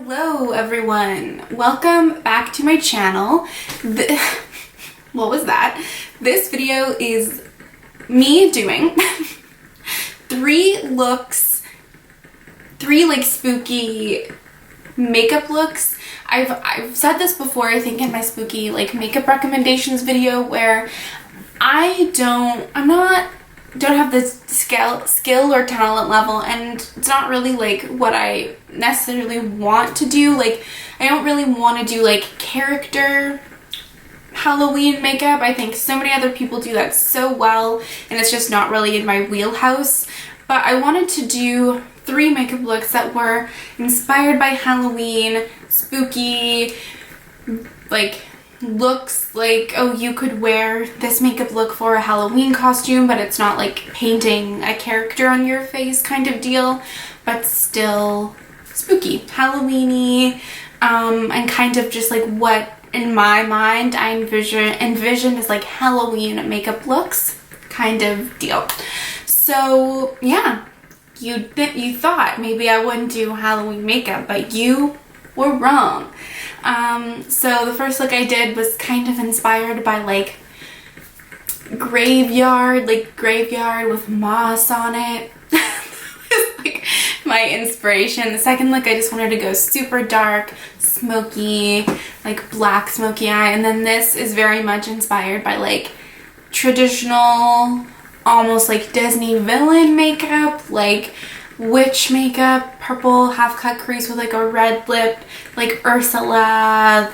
Hello everyone, welcome back to my channel. What was that? This video is me doing three like spooky makeup looks. I've said this before, I think, in my spooky like makeup recommendations video, where I don't have the skill or talent level, and it's not really like what I necessarily want to do. Like, I don't really want to do like character Halloween makeup. I think so many other people do that so well, and it's just not really in my wheelhouse. But I wanted to do three makeup looks that were inspired by Halloween, spooky, like looks like, oh, you could wear this makeup look for a Halloween costume, but it's not like painting a character on your face kind of deal, but still spooky, Halloween-y, and kind of just like what in my mind I envision as like Halloween makeup looks kind of deal. So yeah, you thought maybe I wouldn't do Halloween makeup, but you were wrong. So the first look I did was kind of inspired by like graveyard with moss on it. That was like my inspiration. The second look, I just wanted to go super dark, smoky, like black smoky eye. And then this is very much inspired by like traditional, almost like Disney villain makeup, like witch makeup, purple half cut crease with like a red lip, like Ursula,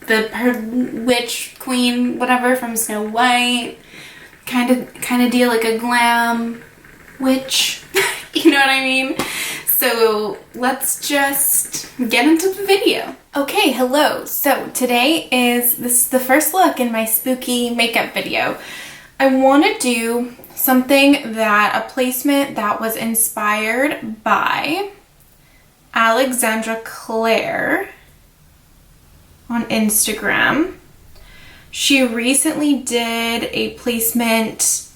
the witch queen, whatever, from Snow White, kind of deal, like a glam witch. You know what I mean? So let's just get into the video. Okay, hello. So today this is the first look in my spooky makeup video. I want to do a placement that was inspired by Alexandra Claire on Instagram. She recently did a placement,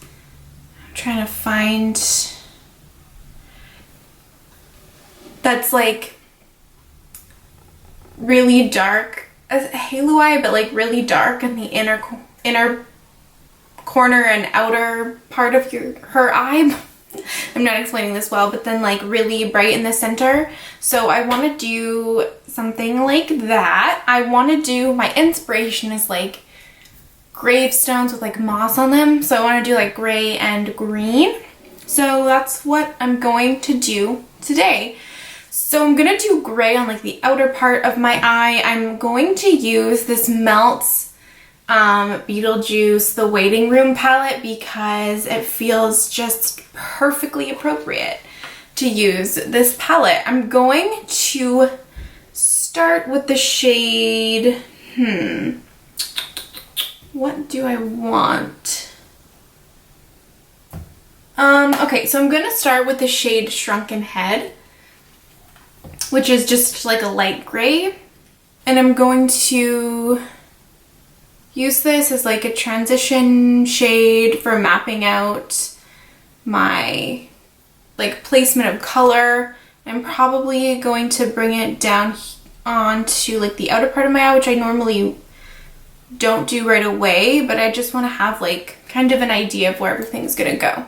I'm trying to find, that's like really dark, as a halo eye, but like really dark in the inner corner and outer part of her eye. I'm not explaining this well, but then like really bright in the center. So I want to do something like that. I want to do, my inspiration is like gravestones with like moss on them. So I want to do like gray and green. So that's what I'm going to do today. So I'm going to do gray on like the outer part of my eye. I'm going to use this Melts Beetlejuice, the Waiting Room palette, because it feels just perfectly appropriate to use this palette. I'm going to start with the shade, what do I want? Okay, so I'm going to start with the shade Shrunken Head, which is just like a light gray, and I'm going to use this as like a transition shade for mapping out my like placement of color. I'm probably going to bring it down onto like the outer part of my eye, which I normally don't do right away, but I just want to have like kind of an idea of where everything's gonna go.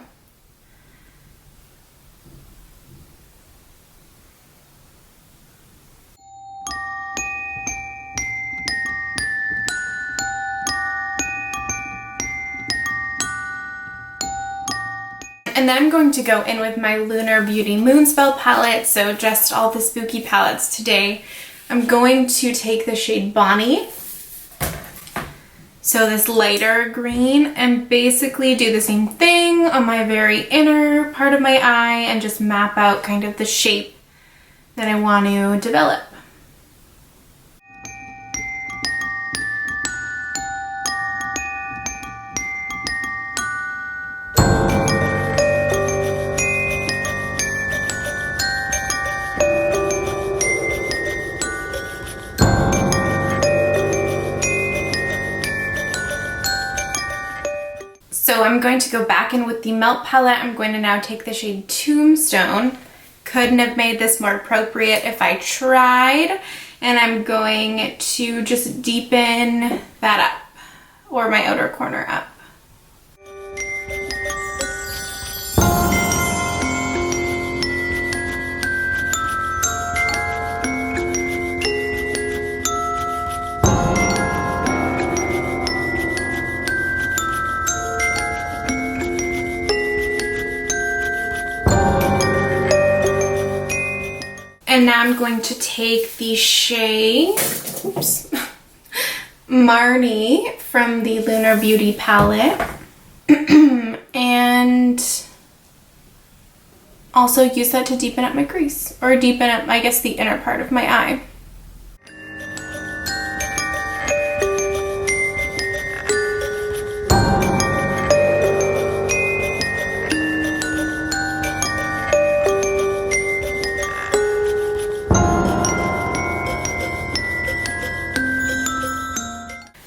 And then I'm going to go in with my Lunar Beauty Moonspell palette, so just all the spooky palettes today. I'm going to take the shade Bonnie, so this lighter green, and basically do the same thing on my very inner part of my eye and just map out kind of the shape that I want to develop. So I'm going to go back in with the Melt palette. I'm going to now take the shade Tombstone, couldn't have made this more appropriate if I tried. And I'm going to just deepen that up, or my outer corner up. And now I'm going to take the shade, oops, Marnie from the Lunar Beauty palette and also use that to deepen up my crease, or deepen up, I guess, the inner part of my eye.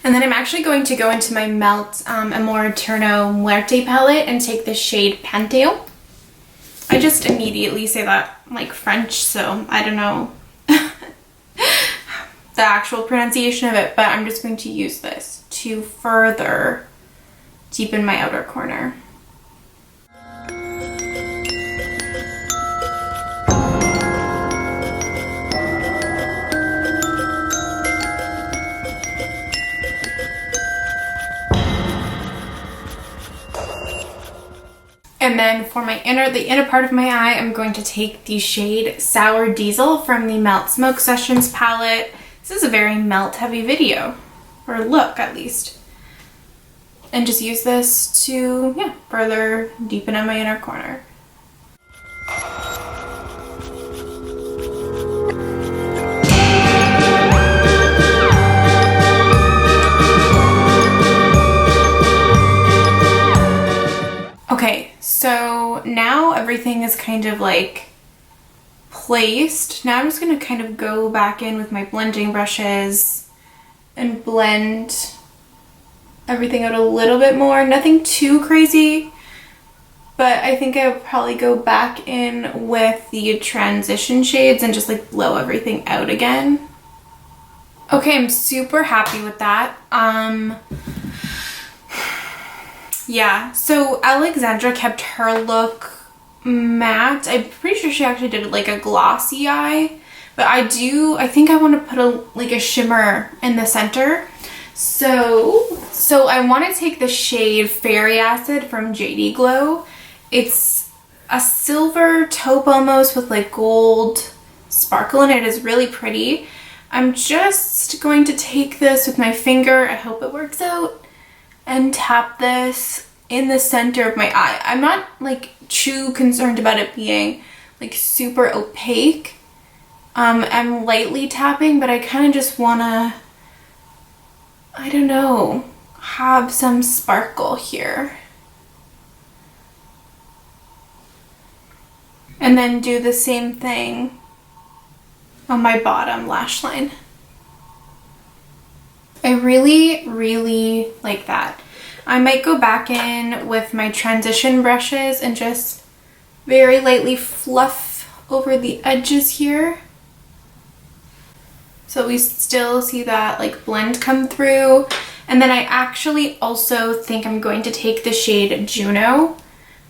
And then I'm actually going to go into my Melt Amor Eterno Muerte palette and take the shade Panteo. I just immediately say that like French, so I don't know the actual pronunciation of it, but I'm just going to use this to further deepen my outer corner. And then for my the inner part of my eye, I'm going to take the shade Sour Diesel from the Melt Smoke Sessions palette. This is a very melt heavy video, or look at least. And just use this to, yeah, further deepen in my inner corner. Okay, so now everything is kind of like placed. Now I'm just going to kind of go back in with my blending brushes and blend everything out a little bit more. Nothing too crazy, but I think I'll probably go back in with the transition shades and just like blow everything out again. Okay, I'm super happy with that. Yeah, so Alexandra kept her look matte. I'm pretty sure she actually did like a glossy eye, but I think I want to put a shimmer in the center. So I want to take the shade Fairy Acid from JD Glow. It's a silver taupe almost with like gold sparkle in it. It's really pretty. I'm just going to take this with my finger, I hope it works out, and tap this in the center of my eye. I'm not like too concerned about it being like super opaque. I'm lightly tapping, but I kind of just want to, I don't know, have some sparkle here. And then do the same thing on my bottom lash line. I really, really like that. I might go back in with my transition brushes and just very lightly fluff over the edges here. So we still see that like blend come through. And then I actually also think I'm going to take the shade Juno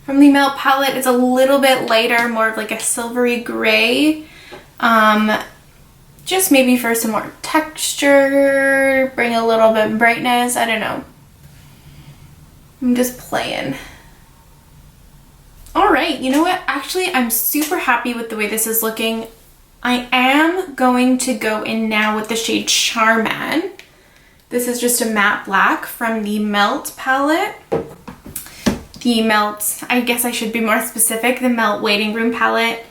from the Melt palette. It's a little bit lighter, more of like a silvery gray. Just maybe for some more texture, bring a little bit of brightness, I don't know. I'm just playing. All right, you know what? Actually, I'm super happy with the way this is looking. I am going to go in now with the shade Charmin. This is just a matte black from the Melt palette. The Melt, I guess I should be more specific, the Melt Waiting Room palette.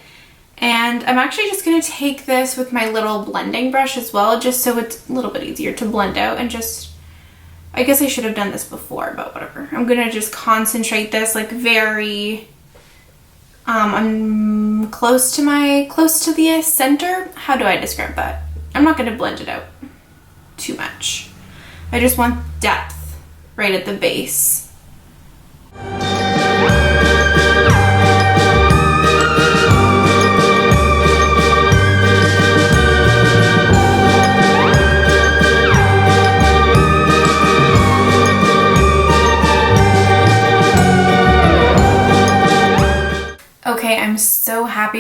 And I'm actually just going to take this with my little blending brush as well, just so it's a little bit easier to blend out and just, I guess I should have done this before, but whatever. I'm going to just concentrate this like very, I'm close to the center. How do I describe that? I'm not going to blend it out too much. I just want depth right at the base.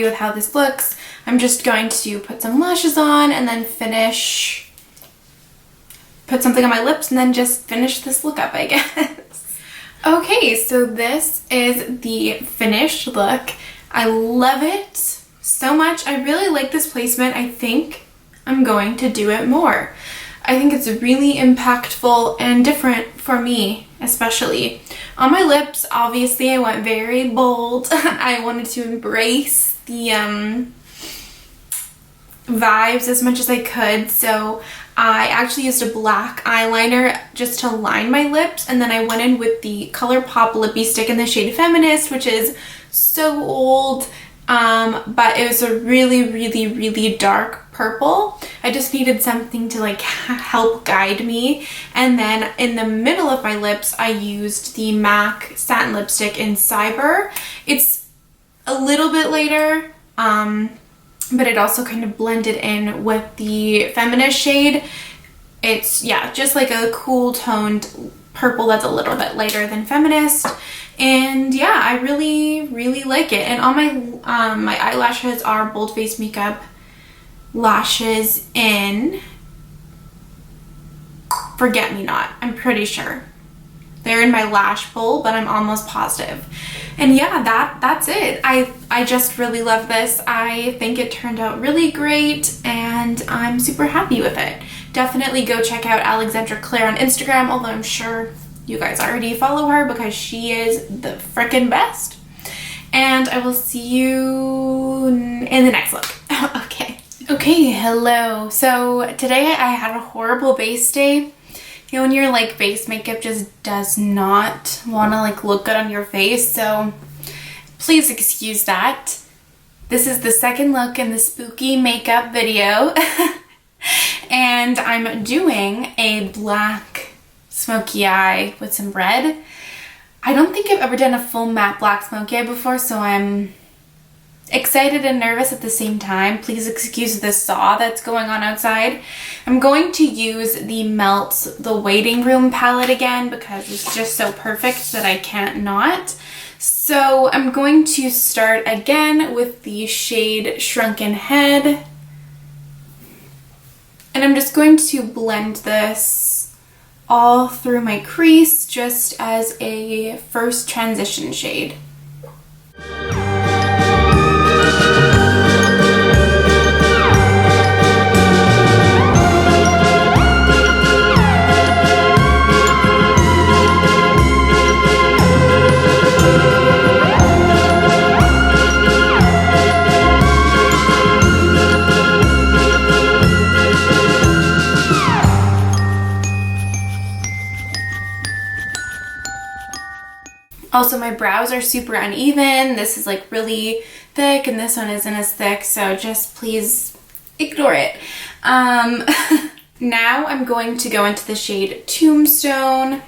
with how this looks. I'm just going to put some lashes on and then put something on my lips and then just finish this look up, I guess. Okay, so this is the finished look. I love it so much. I really like this placement. I think I'm going to do it more. I think it's really impactful and different for me, especially. On my lips, obviously I went very bold. I wanted to embrace the vibes as much as I could, so I actually used a black eyeliner just to line my lips, and then I went in with the ColourPop Lippie Stick in the shade Feminist, which is so old, but it was a really, really, really dark purple. I just needed something to like help guide me. And then in the middle of my lips, I used the MAC satin lipstick in Cyber. It's a little bit lighter, but it also kind of blended in with the Feminist shade. It's, yeah, just like a cool toned purple that's a little bit lighter than Feminist. And yeah, I really, really like it. And all my eyelashes are Bold Face Makeup lashes in Forget Me Not. I'm pretty sure they're in my lash bowl, but I'm almost positive. And yeah, that's it. I just really love this. I think it turned out really great and I'm super happy with it. Definitely go check out Alexandra Claire on Instagram, although I'm sure you guys already follow her because she is the frickin' best. And I will see you in the next look. Okay, hello. So today I had a horrible base day. You know when your like base makeup just does not want to like look good on your face, so please excuse that. This is the second look in the spooky makeup video. And I'm doing a black smoky eye with some red. I don't think I've ever done a full matte black smoky eye before, so I'm excited and nervous at the same time. Please excuse the saw that's going on outside. I'm going to use the Melt the Waiting Room palette again because it's just so perfect that I can't not. So I'm going to start again with the shade Shrunken Head. And I'm just going to blend this all through my crease just as a first transition shade. Also, my brows are super uneven. This is like really thick and this one isn't as thick, so just please ignore it. Now I'm going to go into the shade Tombstone,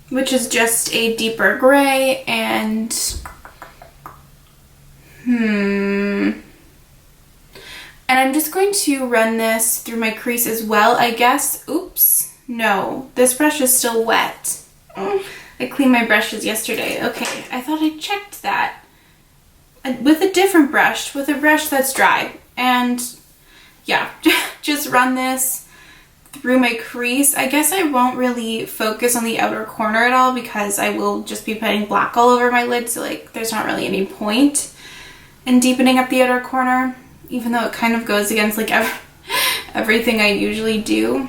which is just a deeper gray, and and I'm just going to run this through my crease as well, I guess. Oops, no, this brush is still wet. I cleaned my brushes yesterday. Okay, I thought I checked that. With a different brush, with a brush that's dry. And yeah, just run this through my crease. I guess I won't really focus on the outer corner at all because I will just be putting black all over my lid, so like there's not really any point in deepening up the outer corner, even though it kind of goes against like everything I usually do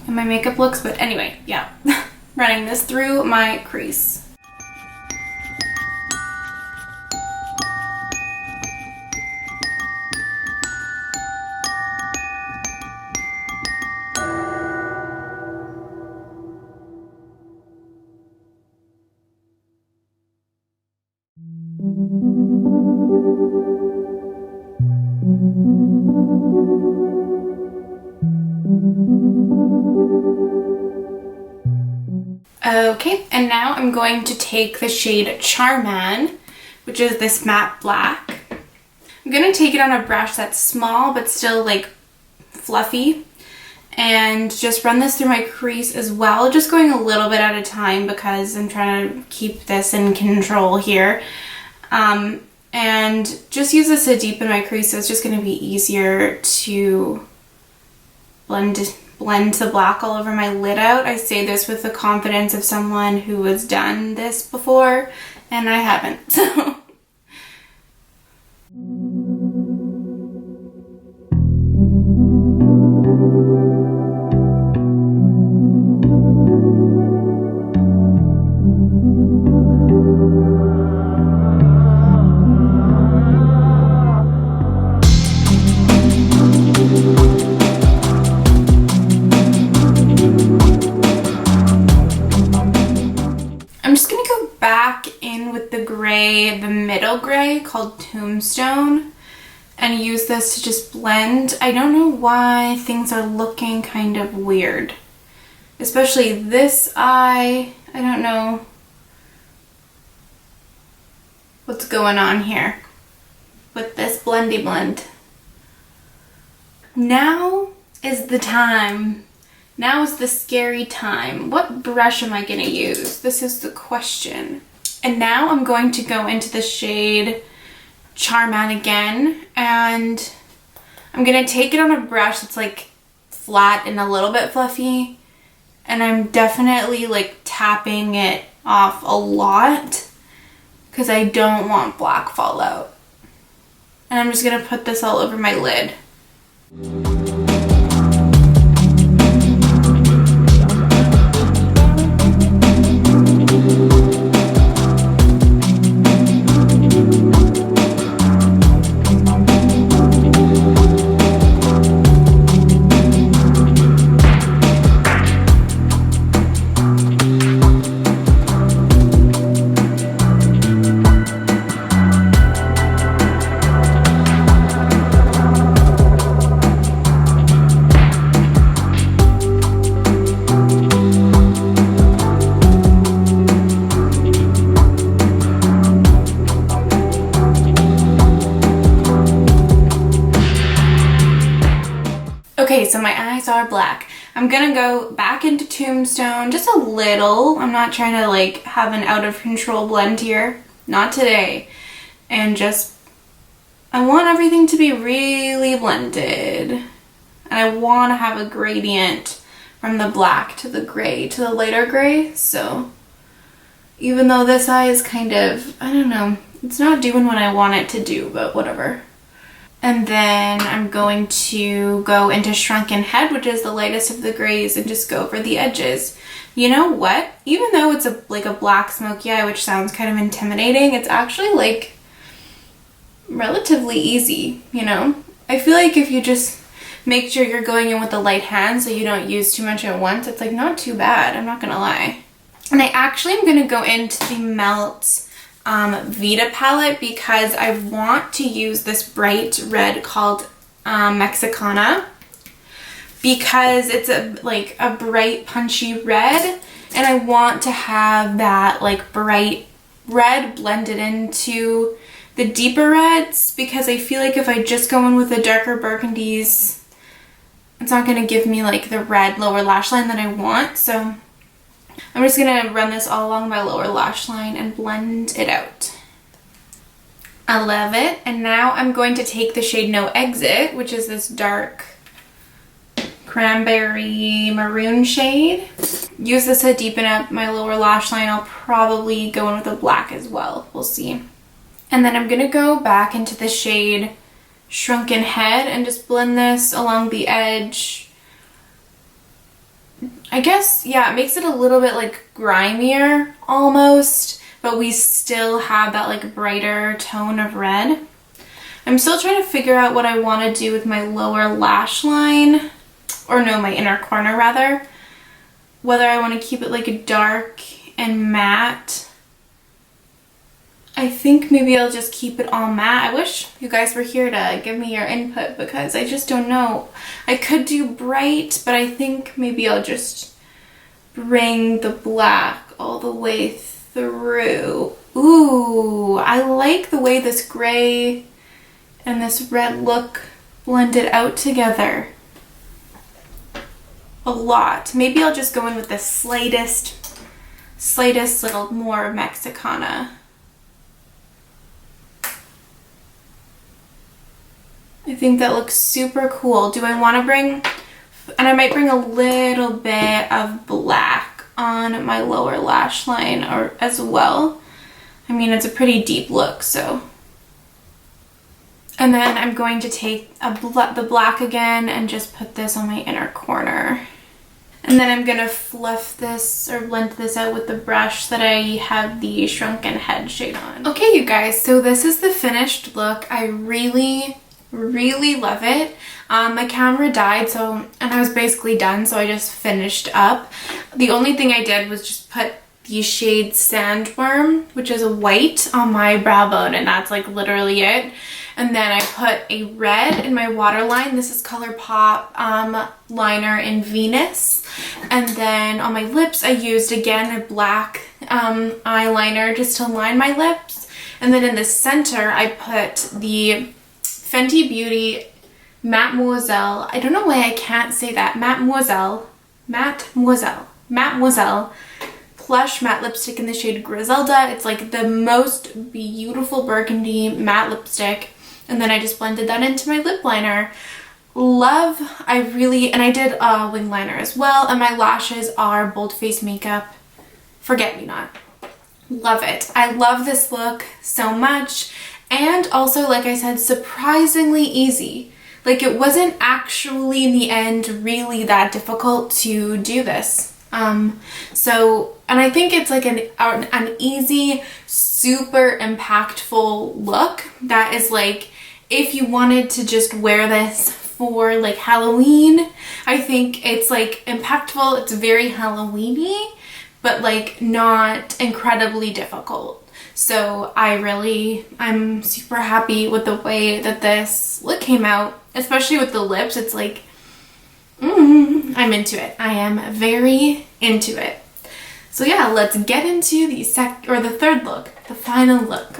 in my makeup looks. But anyway, yeah. Running this through my crease. Okay, and now I'm going to take the shade Charman, which is this matte black. I'm going to take it on a brush that's small but still like fluffy, and just run this through my crease as well, just going a little bit at a time because I'm trying to keep this in control here. And and just use this to deepen my crease, so it's just going to be easier to blend the black all over my lid out. I say this with the confidence of someone who has done this before, and I haven't, so. The middle gray called Tombstone, and use this to just blend. I don't know why things are looking kind of weird, especially this eye. I don't know what's going on here with this blendy blend. Now is the time. Now is the scary time. What brush am I going to use? This is the question. And now I'm going to go into the shade Charmin again, and I'm going to take it on a brush that's like flat and a little bit fluffy, and I'm definitely like tapping it off a lot because I don't want black fallout. And I'm just going to put this all over my lid. Okay, so my eyes are black. I'm gonna go back into Tombstone just a little. I'm not trying to like have an out of control blend here. Not today. And just, I want everything to be really blended. And I want to have a gradient from the black to the gray to the lighter gray. So even though this eye is kind of, I don't know, it's not doing what I want it to do, but whatever. And then I'm going to go into Shrunken Head, which is the lightest of the grays, and just go over the edges. You know what? Even though it's like a black smoky eye, which sounds kind of intimidating, it's actually like relatively easy, you know? I feel like if you just make sure you're going in with a light hand so you don't use too much at once, it's like not too bad, I'm not gonna lie. And I actually am gonna go into the Melt Vita palette because I want to use this bright red called Mexicana, because it's like a bright punchy red, and I want to have that like bright red blended into the deeper reds, because I feel like if I just go in with the darker burgundies, it's not going to give me like the red lower lash line that I want. So I'm just going to run this all along my lower lash line and blend it out. I love it. And now I'm going to take the shade No Exit, which is this dark cranberry maroon shade. Use this to deepen up my lower lash line. I'll probably go in with a black as well. We'll see. And then I'm going to go back into the shade Shrunken Head and just blend this along the edge. I guess, yeah, it makes it a little bit like grimier almost, but we still have that like brighter tone of red. I'm still trying to figure out what I want to do with my lower lash line, or no, my inner corner rather. Whether I want to keep it like a dark and matte. I think maybe I'll just keep it all matte. I wish you guys were here to give me your input because I just don't know. I could do bright, but I think maybe I'll just bring the black all the way through. Ooh, I like the way this gray and this red look blended out together a lot. Maybe I'll just go in with the slightest little more Mexicana. I think that looks super cool. Do I want to bring, and I might bring a little bit of black on my lower lash line or as well. I mean, it's a pretty deep look, so. And then I'm going to take the black again and just put this on my inner corner. And then I'm gonna fluff this or blend this out with the brush that I have the Shrunken Head shade on. Okay, you guys, so this is the finished look. I really love it. My camera died, and I was basically done, so I just finished up. The only thing I did was just put the shade Sandworm, which is a white, on my brow bone, and that's like literally it. And then I put a red in my waterline. This is ColourPop liner in Venus. And then on my lips, I used again a black eyeliner just to line my lips. And then in the center, I put the Fenty Beauty Mademoiselle. I don't know why I can't say that. Mademoiselle Plush Matte Lipstick in the shade Griselda. It's like the most beautiful burgundy matte lipstick. And then I just blended that into my lip liner. Love, and I did a wing liner as well. And my lashes are Bold Face Makeup Forget Me Not. Love it. I love this look so much. And also, like I said, surprisingly easy. Like, it wasn't actually in the end really that difficult to do this. And I think it's like an easy, super impactful look that is like, if you wanted to just wear this for like Halloween, I think it's like impactful. It's very Halloween-y, but like not incredibly difficult. So I'm super happy with the way that this look came out, especially with the lips. It's like, I'm into it. I am very into it. So yeah, let's get into the third look, the final look.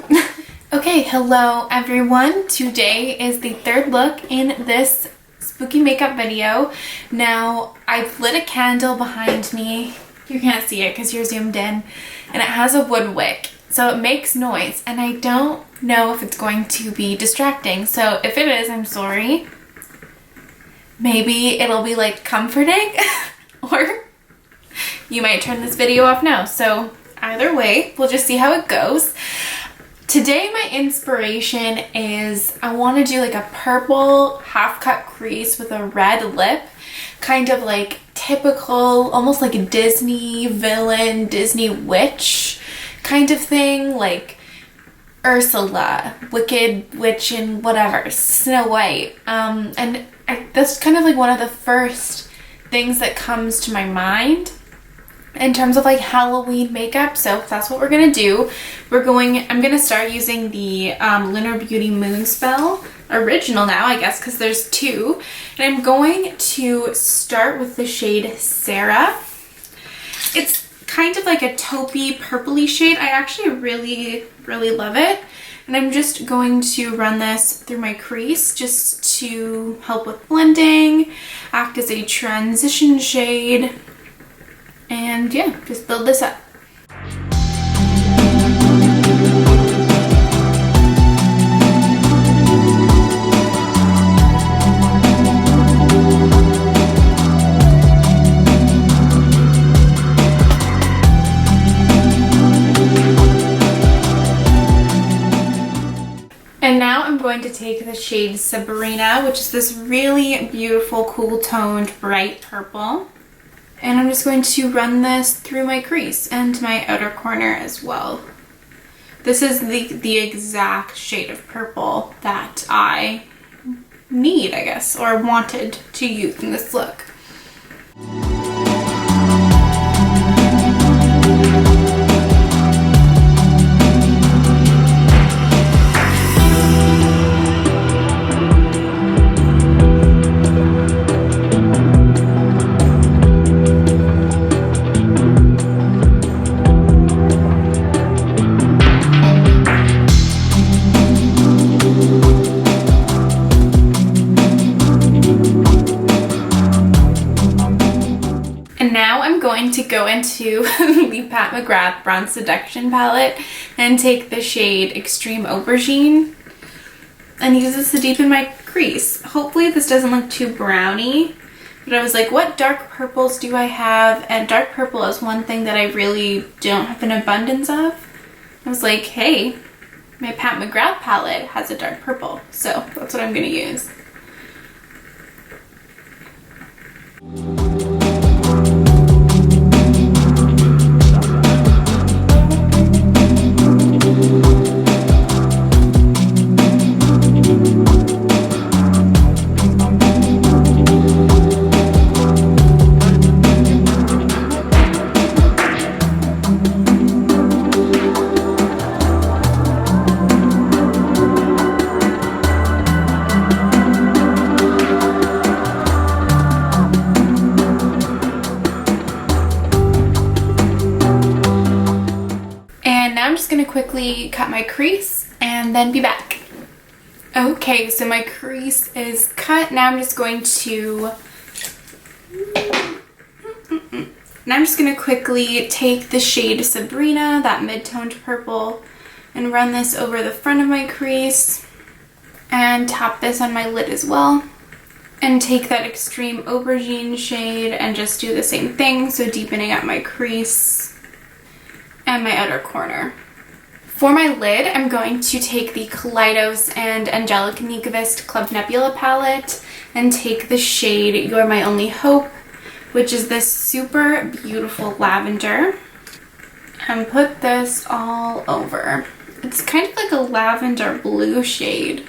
Okay, hello everyone. Today is the third look in this spooky makeup video. Now, I've lit a candle behind me. You can't see it because you're zoomed in. And it has a wood wick, so it makes noise. And I don't know if it's going to be distracting. So if it is, I'm sorry. Maybe it'll be like comforting or you might turn this video off now. So either way, we'll just see how it goes. Today my inspiration is I want to do like a purple half cut crease with a red lip, kind of like typical, almost like a Disney villain, Disney witch kind of thing, like Ursula, Wicked Witch and whatever, Snow White. That's kind of like one of the first things that comes to my mind in terms of like Halloween makeup. So that's what we're gonna do. I'm gonna start using the Lunar Beauty Moonspell original now, I guess, because there's two. And I'm going to start with the shade Sarah. It's kind of like a taupey purpley shade. I actually really love it. And I'm just going to run this through my crease just to help with blending, act as a transition shade, and yeah, just build this up. And now I'm going to take the shade Sabrina, which is this really beautiful, cool toned, bright purple. And I'm just going to run this through my crease and my outer corner as well. This is the exact shade of purple that I need, I guess, or wanted to use in this look. To go into the Pat McGrath Bronze Seduction palette and take the shade Extreme Aubergine. and use this to deepen my crease. Hopefully this doesn't look too browny, but I was like, what dark purples do I have? And dark purple is one thing that I really don't have an abundance of. I was like, hey, my Pat McGrath palette has a dark purple, so that's what I'm gonna use. Quickly cut my crease and then be back. Okay, so my crease is cut. Now I'm just going to quickly take the shade Sabrina, that mid-toned purple, and run this over the front of my crease and tap this on my lid as well. And take that extreme aubergine shade and just do the same thing, so deepening up my crease and my outer corner. For my lid, I'm going to take the Kaleidos and Angelic Nyquist Club Nebula palette and take the shade You're My Only Hope, which is this super beautiful lavender, and put this all over. It's kind of like a lavender blue shade.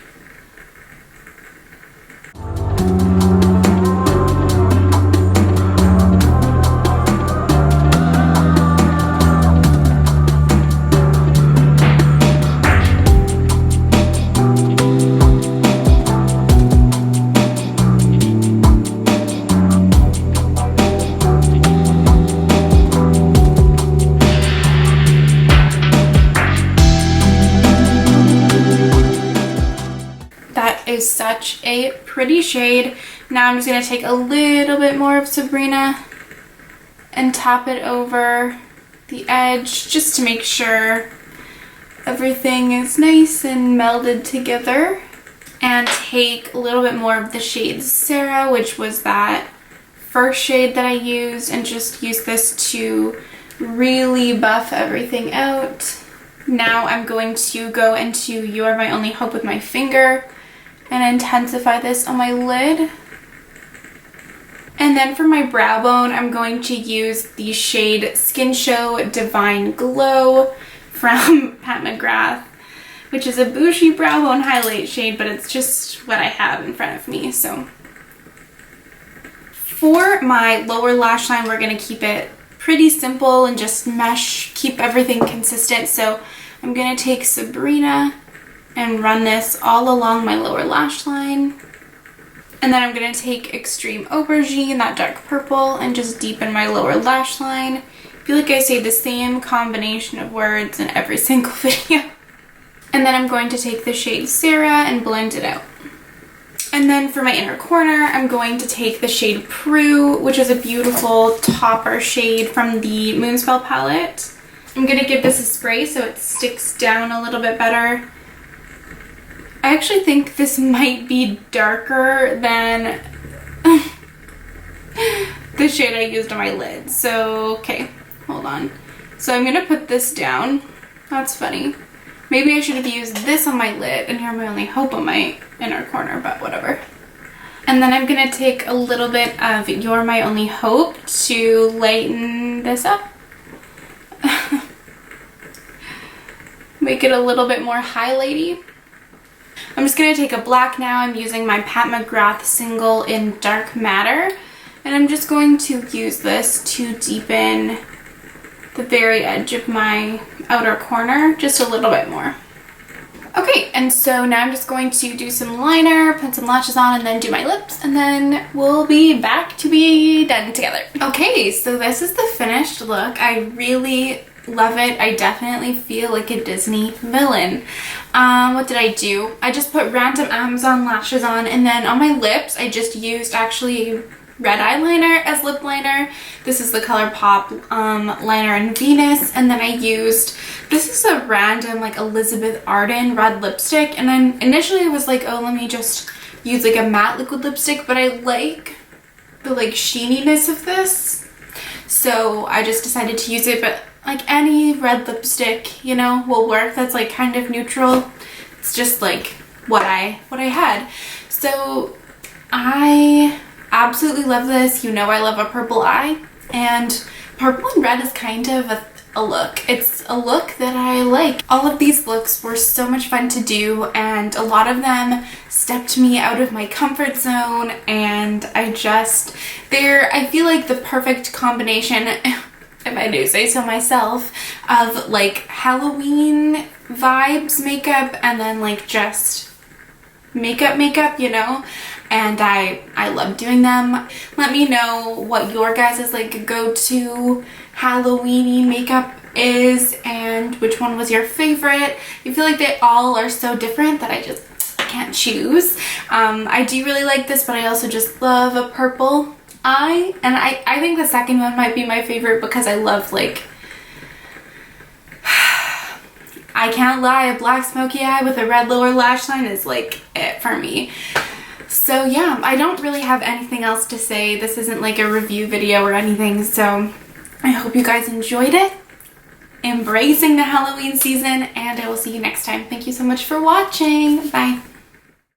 Is such a pretty shade. Now I'm just going to take a little bit more of Sabrina and tap it over the edge just to make sure everything is nice and melded together. And take a little bit more of the shade Sarah, which was that first shade that I used, and just use this to really buff everything out. Now I'm going to go into You're My Only Hope with my finger and intensify this on my lid. And then for my brow bone, I'm going to use the shade Skin Show Divine Glow from Pat McGrath, which is a bushy brow bone highlight shade, but it's just what I have in front of me. So for my lower lash line, we're going to keep it pretty simple and just mesh, keep everything consistent. So I'm going to take Sabrina and run this all along my lower lash line. And then I'm going to take Extreme Aubergine, that dark purple, and just deepen my lower lash line. I feel like I say the same combination of words in every single video. And then I'm going to take the shade Sarah and blend it out. And then for my inner corner, I'm going to take the shade Prue, which is a beautiful topper shade from the Moonspell palette. I'm going to give this a spray so it sticks down a little bit better. I actually think this might be darker than the shade I used on my lid. So, okay, hold on. So I'm going to put this down. That's funny. Maybe I should have used this on my lid and You're My Only Hope on my inner corner, but whatever. And then I'm going to take a little bit of You're My Only Hope to lighten this up. Make it a little bit more highlighty. I'm just going to take a black now. I'm using my Pat McGrath single in Dark Matter. And I'm just going to use this to deepen the very edge of my outer corner just a little bit more. Okay, and so now I'm just going to do some liner, put some lashes on, and then do my lips, and then we'll be back to be done together. Okay, so this is the finished look. I really love it. I definitely feel like a Disney villain. What did I do? I just put random Amazon lashes on, and then on my lips I just used actually red eyeliner as lip liner. This is the ColourPop liner in Venus, and then I used, this is a random like Elizabeth Arden red lipstick, and then initially I was like, oh, let me just use like a matte liquid lipstick, but I like the like sheeniness of this, so I just decided to use it. But like any red lipstick, you know, will work that's like kind of neutral. It's just like what I had. So I absolutely love this. You know I love a purple eye, and purple and red is kind of a look. It's a look that I like. All of these looks were so much fun to do, and a lot of them stepped me out of my comfort zone, and I feel like the perfect combination, if I do say so myself, of like Halloween vibes makeup and then like just makeup, you know, and I love doing them. Let me know what your guys' like go-to Halloween-y makeup is and which one was your favorite. I feel like they all are so different that I just can't choose. I do really like this, but I also just love a purple eye, and I think the second one might be my favorite because I love like, I can't lie, a black smoky eye with a red lower lash line is like it for me. So yeah, I don't really have anything else to say. This isn't like a review video or anything, so I hope you guys enjoyed it, embracing the Halloween season, and I will see you next time. Thank you so much for watching. Bye.